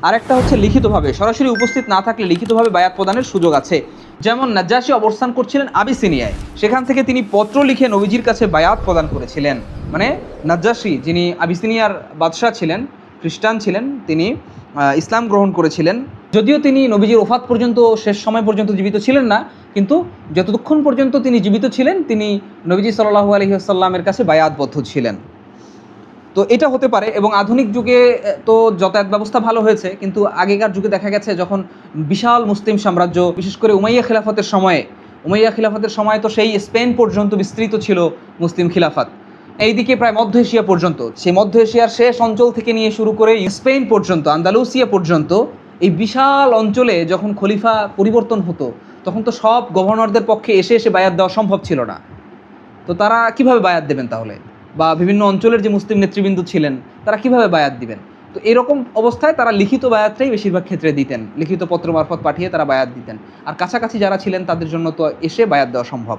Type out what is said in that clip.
আরেকটা হচ্ছে লিখিতভাবে, সরাসরি উপস্থিত না থাকলে লিখিতভাবে বায়াত প্রদানের সুযোগ আছে। যেমন নাজ্জাশী অবস্থান করছিলেন আবিসিনিয়ায়, সেখান থেকে তিনি পত্র লিখে নবীজির কাছে বায়াত প্রদান করেছিলেন। মানে নাজ্জাশী, যিনি আবিসিনিয়ার বাদশাহ ছিলেন, খ্রিস্টান ছিলেন, তিনি ইসলাম গ্রহণ করেছিলেন। যদিও তিনি নবীজির ওফাত পর্যন্ত, শেষ সময় পর্যন্ত জীবিত ছিলেন না, কিন্তু যতক্ষণ পর্যন্ত তিনি জীবিত ছিলেন তিনি নবীজি সাল্লাল্লাহু আলাইহি ওয়াসাল্লামের কাছে বায়াতবদ্ধ ছিলেন। তো এটা হতে পারে। এবং আধুনিক যুগে তো যাতায়াত ব্যবস্থা ভালো হয়েছে, কিন্তু আগেকার যুগে দেখা গেছে যখন বিশাল মুসলিম সাম্রাজ্য, বিশেষ করে উমাইয়া খিলাফতের সময় তো সেই স্পেন পর্যন্ত বিস্তৃত ছিল মুসলিম খিলাফত, এইদিকে প্রায় মধ্য এশিয়া পর্যন্ত। সেই মধ্য এশিয়ার শেষ অঞ্চল থেকে নিয়ে শুরু করে স্পেন পর্যন্ত, আন্দালুসিয়া পর্যন্ত, এই বিশাল অঞ্চলে যখন খলিফা পরিবর্তন হতো, তখন তো সব গভর্নরদের পক্ষে এসে এসে বায়াত দেওয়া সম্ভব ছিল না। তো তারা কিভাবে বায়াত দেবেন তাহলে? বা বিভিন্ন অঞ্চলের যে মুসলিম নেতৃবৃন্দ ছিলেন তারা কিভাবে বায়াত দিবেন? তো এরকম অবস্থায় তারা লিখিত বায়াতটাই বেশিরভাগ ক্ষেত্রে দিতেন, লিখিত পত্র মারফত পাঠিয়ে তারা বায়াত দিতেন। আর কাছাকাছি যারা ছিলেন তাদের জন্য তো এসে বায়াত দেওয়া সম্ভব।